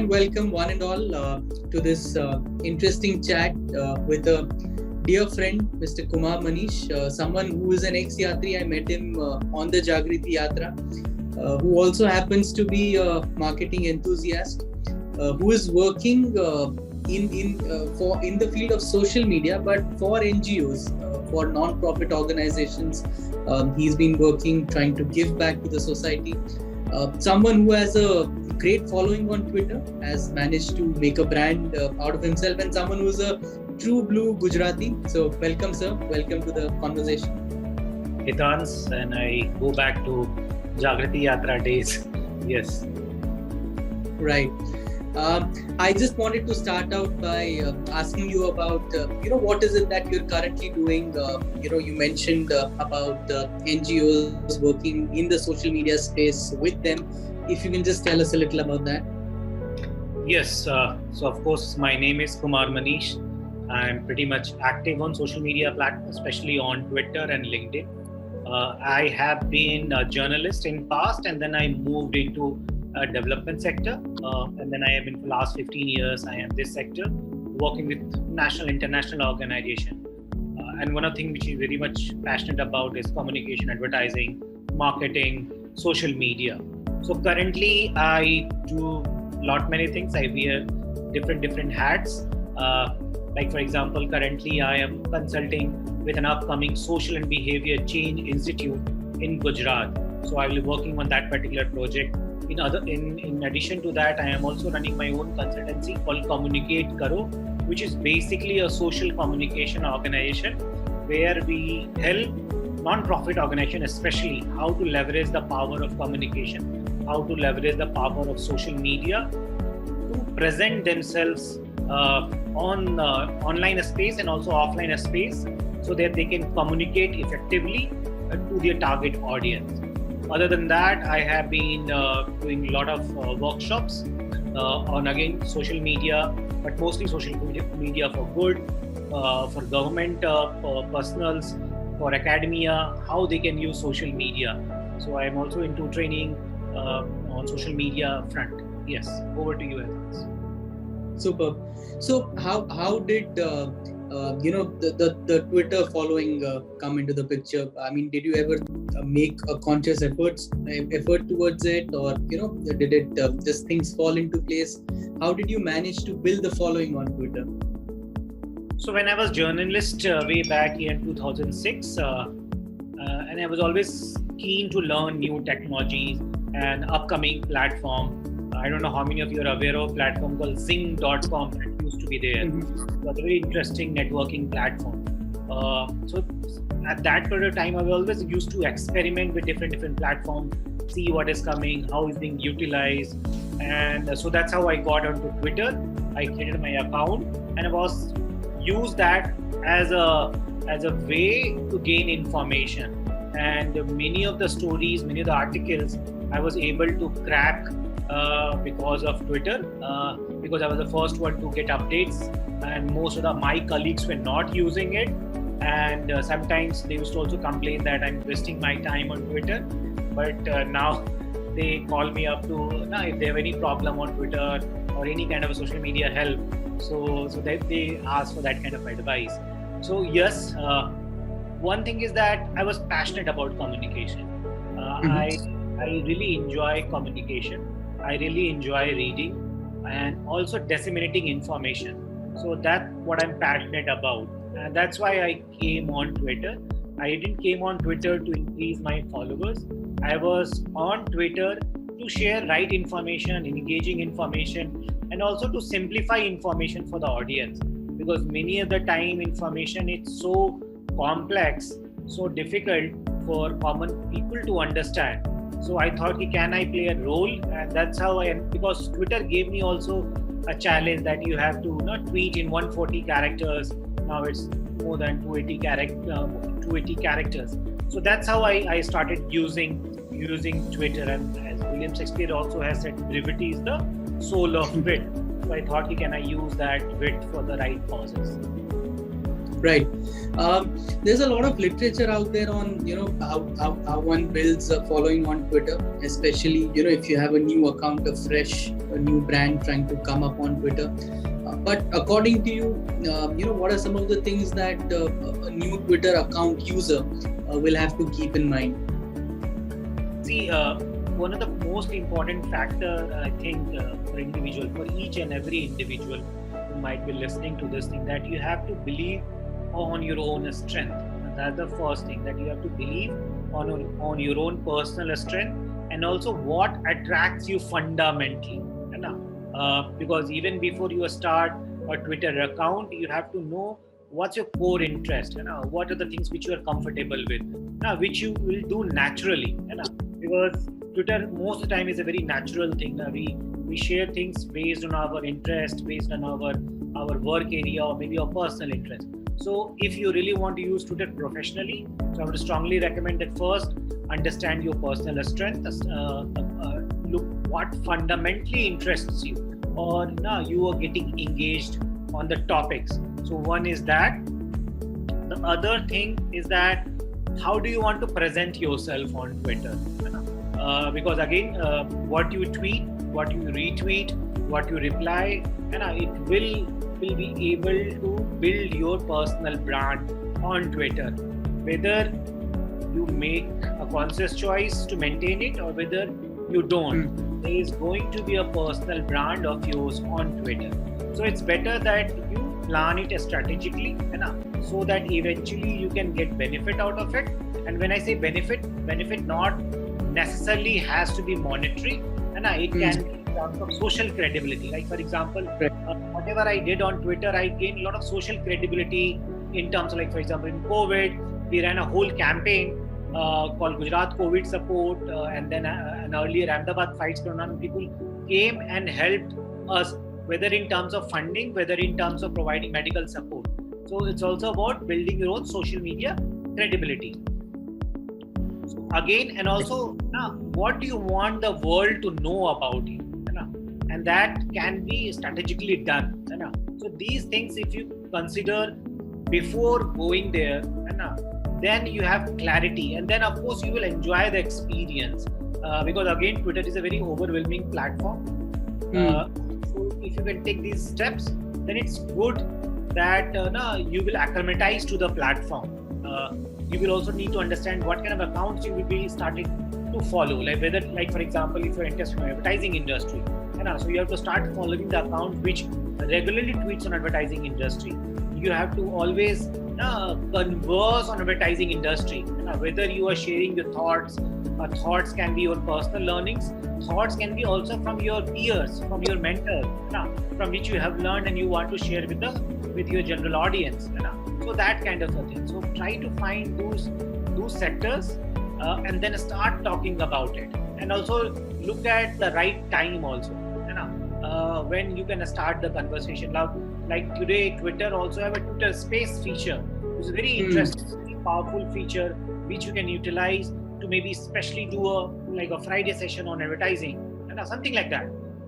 and welcome one and all to this interesting chat with a dear friend, Mr. Kumar Manish, someone who is an ex-Yatri. I met him on the Jagriti Yatra, who also happens to be a marketing enthusiast, who is working in the field of social media, but for NGOs, for non-profit organizations. He's been working, trying to give back to the society. Someone who has a great following on Twitter, has managed to make a brand out of himself, and someone who's a true blue Gujarati. So welcome, sir. Welcome to the conversation. Hitans, and I go back to Jagriti Yatra days. Yes. Right. I just wanted to start out by asking you about, what is it that you're currently doing? You mentioned about NGOs working in the social media space with them. If you can just tell us a little about that. Yes. So of course, my name is Kumar Manish. I'm pretty much active on social media platforms, especially on Twitter and LinkedIn. I have been a journalist in past, and then I moved into development sector, and then I have been for the last 15 years. I am this sector, working with national, international organization, and one of the things which is very much passionate about is communication, advertising, marketing, social media. So currently, I do many things. I wear different hats. Like for example, currently I am consulting with an upcoming social and behavior change institute in Gujarat. So I will be working on that particular project. In addition to that, I am also running my own consultancy called Communicate Karo, which is basically a social communication organization where we help non-profit organizations, especially how to leverage the power of communication, how to leverage the power of social media to present themselves on online space and also offline space, so that they can communicate effectively to their target audience. Other than that, I have been doing a lot of workshops on again social media, but mostly social media for good, for government personals, for academia, how they can use social media. So I am also into training on social media front. Yes, over to you, Evans. Superb. So how did the Twitter following come into the picture? I mean, did you ever make a conscious effort towards it, or did it just things fall into place? How did you manage to build the following on Twitter? So when I was journalist way back in 2006, and I was always keen to learn new technologies and upcoming platform. I don't know how many of you are aware of a platform called Zing.com that used to be there. Mm-hmm. It was a very interesting networking platform. So at that period of time, I was always used to experiment with different platforms, see what is coming, how it's being utilized. And so that's how I got onto Twitter. I created my account and I was used that as a way to gain information. And many of the stories, many of the articles, I was able to crack because of Twitter, because I was the first one to get updates, and most of my colleagues were not using it, and sometimes they used to also complain that I'm wasting my time on Twitter, but now they call me up to if they have any problem on Twitter or any kind of a social media help, so they ask for that kind of advice. So yes, one thing is that I was passionate about communication. I really enjoy communication. I really enjoy reading and also disseminating information. So that's what I'm passionate about. And that's why I came on Twitter. I didn't came on Twitter to increase my followers. I was on Twitter to share right information, engaging information, and also to simplify information for the audience. Because many of the time information is so complex, so difficult for common people to understand. So I thought, can I play a role? And that's how because Twitter gave me also a challenge that you have to not tweet in 140 characters. Now it's more than 280 characters. So that's how I started using Twitter. And as William Shakespeare also has said, brevity is the soul of wit. So I thought, can I use that wit for the right causes? Right. There's a lot of literature out there on how one builds a following on Twitter, especially if you have a new account, a new brand trying to come up on Twitter. But according to you, what are some of the things that a new Twitter account user will have to keep in mind? See, one of the most important factor, I think, for each and every individual who might be listening to this thing, that you have to believe on your own strength. And that's the first thing, that you have to believe on your own personal strength, and also what attracts you fundamentally. Because even before you start a Twitter account, you have to know what's your core interest, what are the things which you are comfortable with, which you will do naturally. Because Twitter most of the time is a very natural thing. We share things based on our interest, based on our work area, or maybe our personal interest. So if you really want to use Twitter professionally, so I would strongly recommend that first understand your personal strength, look what fundamentally interests you, or you are getting engaged on the topics. So one is that. The other thing is that how do you want to present yourself on Twitter? Because again, what you tweet, what you retweet, what you reply, it will be able to build your personal brand on Twitter. Whether you make a conscious choice to maintain it or whether you don't, there is going to be a personal brand of yours on Twitter. So it's better that you plan it strategically, so that eventually you can get benefit out of it. And when I say benefit not necessarily has to be monetary, it can be in terms of social credibility. Like for example, whatever I did on Twitter, I gained a lot of social credibility in terms of, like for example, in COVID, we ran a whole campaign called Gujarat COVID Support, and then an earlier Ahmedabad Fights program. People came and helped us, whether in terms of funding, whether in terms of providing medical support. So it's also about building your own social media credibility. So again, and also what do you want the world to know about you? And that can be strategically done. So these things, if you consider before going there, then you have clarity, and then of course you will enjoy the experience, because again, Twitter is a very overwhelming platform. So if you can take these steps, then it's good that you will acclimatize to the platform. You will also need to understand what kind of accounts you will be starting to follow, like whether, like for example, if you're interested in advertising industry, so you have to start following the account which regularly tweets on advertising industry. You have to always converse on advertising industry, whether you are sharing your thoughts. Thoughts can be your personal learnings, thoughts can be also from your peers, from your mentors, from which you have learned and you want to share with your general audience. So that kind of a thing. So try to find those sectors and then start talking about it, and also look at the right time also, when you can start the conversation. Like today, Twitter also have a Twitter Space feature. It's a very interesting, very powerful feature which you can utilize to maybe especially do a Friday session on advertising, something like that.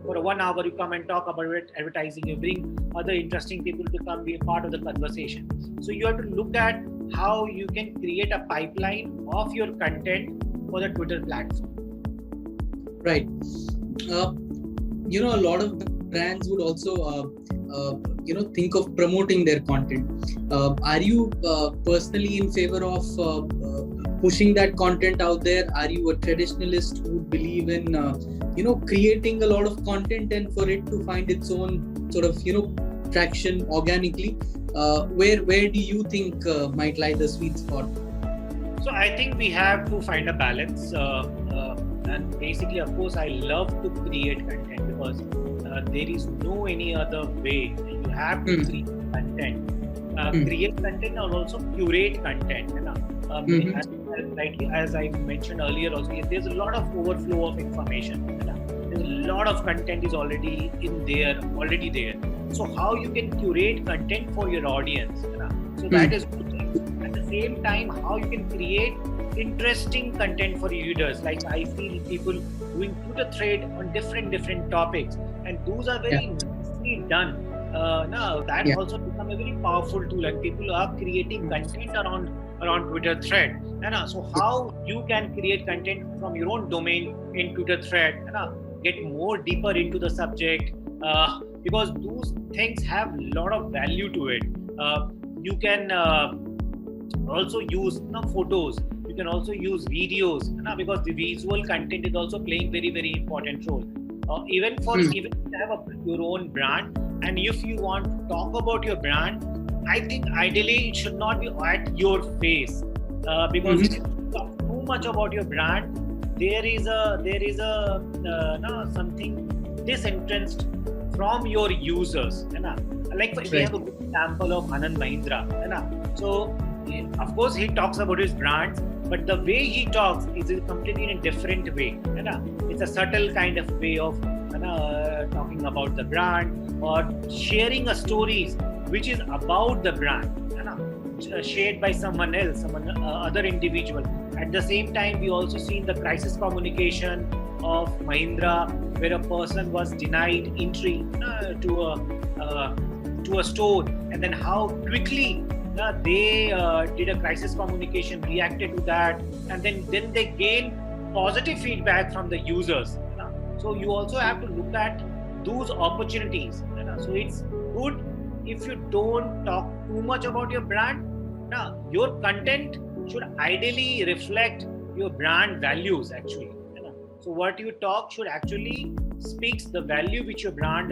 For 1 hour, you come and talk about advertising. You bring other interesting people to come be a part of the conversation. So you have to look at how you can create a pipeline of your content for the Twitter platform. Right. A lot of brands would also think of promoting their content. Are you personally in favor of pushing that content out there? Are you a traditionalist who would believe in creating a lot of content and for it to find its own sort of traction organically? Where do you think might lie the sweet spot? So I think we have to find a balance, and basically, of course, I love to create content because there is no any other way. You have to create content. Create content or also curate content. As I mentioned earlier, also there's a lot of overflow of information. There's a lot of content is already there. So how you can curate content for your audience? So that is good thing. At the same time, how you can create interesting content for readers. Like I feel people doing Twitter thread on different topics, and those are very nicely done. now that also become a very powerful tool, and people are creating content around Twitter thread. So how you can create content from your own domain in Twitter thread, get more deeper into the subject, because those things have a lot of value to it. You can also use photos. You can also use videos, because the visual content is also playing very, very important role. Even if you have your own brand, and if you want to talk about your brand, I think ideally it should not be at your face, because if you talk too much about your brand, there is a something disinterest from your users. Like we have a good example of Anand Mahindra. So of course he talks about his brands, but the way he talks is completely in a different way. It's a subtle kind of way of talking about the brand, or sharing a stories which is about the brand, shared by someone else, other individual. At the same time, we also seen the crisis communication of Mahindra, where a person was denied entry to a store, and then how quickly they did a crisis communication, reacted to that, and then they gain positive feedback from the users. So you also have to look at those opportunities. So it's good if you don't talk too much about your brand. Your content should ideally reflect your brand values actually. So what you talk should actually speaks the value which your brand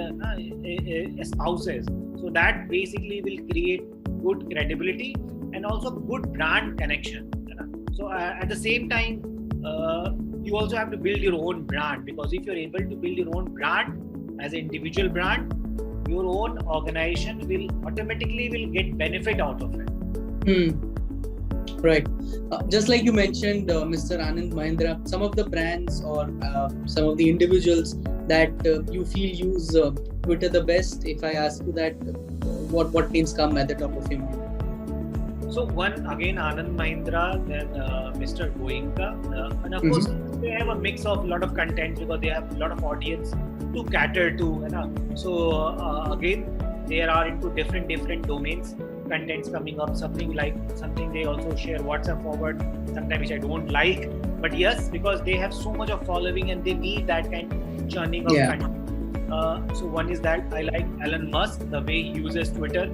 espouses. So that basically will create good credibility and also good brand connection. So at the same time, you also have to build your own brand, because if you're able to build your own brand as an individual brand, your own organization will automatically get benefit out of it. Right. Just like you mentioned, Mr. Anand Mahindra, some of the brands or some of the individuals that you feel use Twitter the best, if I ask you that, what names come at the top of your mind? So one, again, Anand Mahindra, then Mr. Goenka, and of course they have a mix of a lot of content, because they have a lot of audience to cater to. So again, they are into different domains. Contents coming up, something they also share WhatsApp forward, sometimes which I don't like, but yes, because they have so much of following and they need that kind of churning of content. So one is that I like Elon Musk, the way he uses Twitter.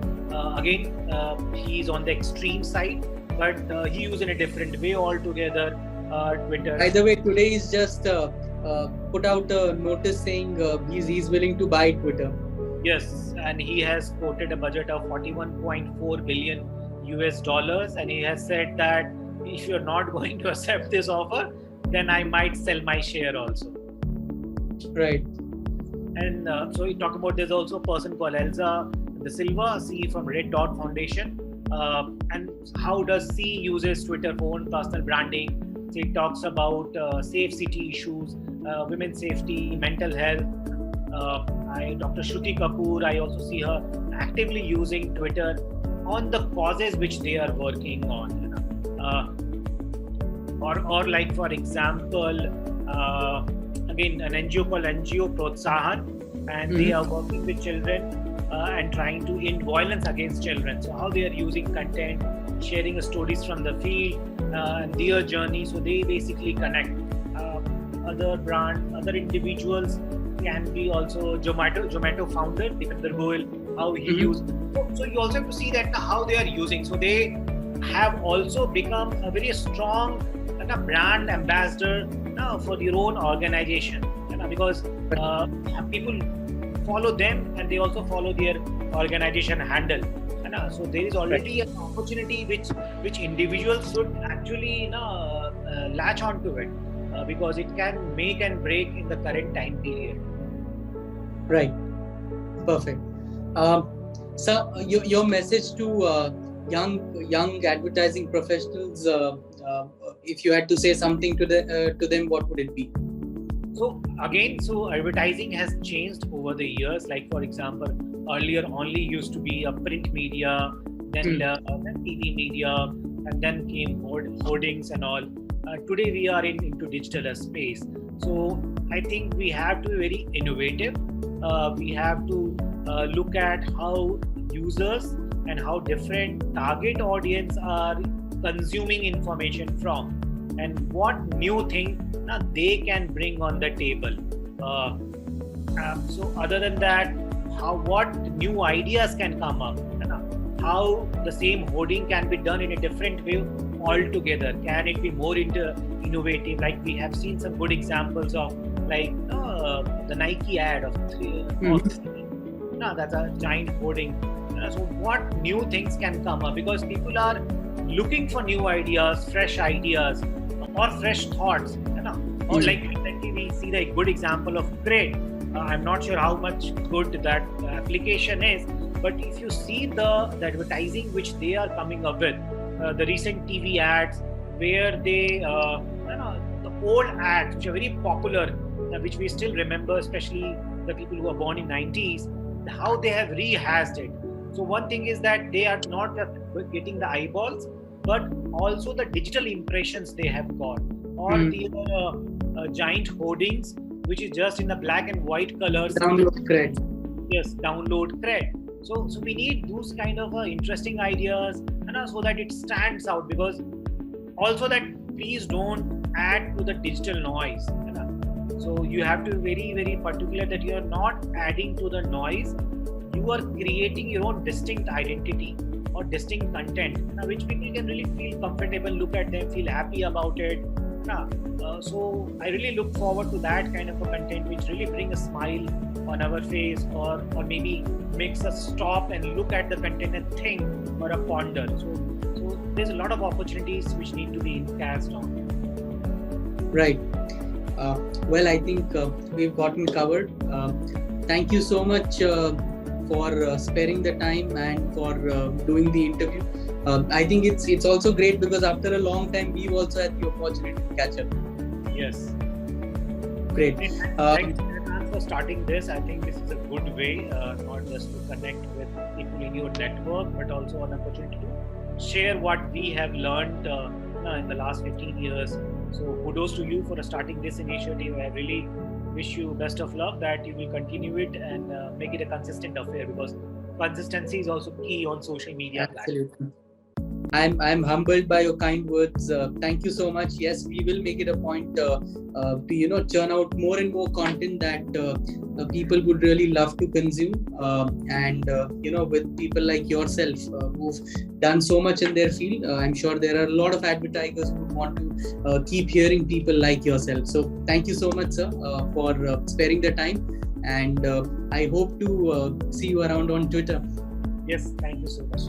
Again, he's on the extreme side, but he uses in a different way altogether. Twitter. By the way, today he's just put out a notice saying he's willing to buy Twitter. Yes, and he has quoted a budget of $41.4 billion US, and he has said that if you're not going to accept this offer, then I might sell my share also. Right. And so he talked about, there's also a person called Elsa De Silva, C from Red Dot Foundation, and how does C uses Twitter for own personal branding. So he talks about safe city issues, women's safety, mental health. Dr. Shruti Kapoor, I also see her actively using Twitter on the causes which they are working on. Or like, for example, again, an NGO called NGO Protsahan, and they are working with children and trying to end violence against children. So how they are using content, sharing stories from the field and their journey. So they basically connect other individuals. Can be also Zomato founder Dipender Goyal, how he used. So you also have to see that how they are using. So they have also become a very strong brand ambassador for their own organization, because people follow them and they also follow their organization handle. So there is already an opportunity which individuals should actually latch onto it. Because it can make and break in the current time period. Right. Perfect. So your message to young advertising professionals, if you had to say something to them, what would it be? So again, advertising has changed over the years. Like, for example, earlier only used to be a print media, then TV media, and then came hoardings and all. Today we are into digital space. So I think we have to be very innovative. We have to look at how users and how different target audience are consuming information from, and what new thing they can bring on the table. So other than that, what new ideas can come up, how the same hoarding can be done in a different way altogether. Can it be more innovative? Like we have seen some good examples of like the Nike ad of that's a giant hoarding. So what new things can come up? Because people are looking for new ideas, fresh ideas, or fresh thoughts. Or like recently we see the good example of Crate. I'm not sure how much good that application is, but if you see the advertising which they are coming up with, the recent TV ads where they, the old ads which are very popular, which we still remember, especially the people who are born in 90s, how they have rehashed it. So one thing is that they are not just getting the eyeballs, but also the digital impressions they have got, or the giant hoardings, which is just in the black and white colors. Download cred. Yes, download cred. So we need those kind of interesting ideas, so that it stands out. Because also that please don't add to the digital noise. So you have to be very, very particular that you are not adding to the noise. You are creating your own distinct identity or distinct content, which people can really feel comfortable, look at them, feel happy about it. So I really look forward to that kind of a content which really bring a smile on our face, or maybe makes us stop and look at the content and think or a ponder. So there's a lot of opportunities which need to be cast on. Right. Well, I think we've gotten covered. Thank you so much for sparing the time and for doing the interview. I think it's also great because after a long time we've also had the opportunity to catch up. Yes. Great. Thanks for starting this. I think this is a good way, not just to connect with people in your network, but also an opportunity to share what we have learned in the last 15 years. So kudos to you for starting this initiative. I really wish you best of luck, that you will continue it and make it a consistent affair, because consistency is also key on social media. Absolutely. I'm humbled by your kind words. Thank you so much. Yes, we will make it a point to churn out more and more content that people would really love to consume. And with people like yourself who've done so much in their field, I'm sure there are a lot of advertisers who want to keep hearing people like yourself. So thank you so much, sir, for sparing the time. And I hope to see you around on Twitter. Yes, thank you so much.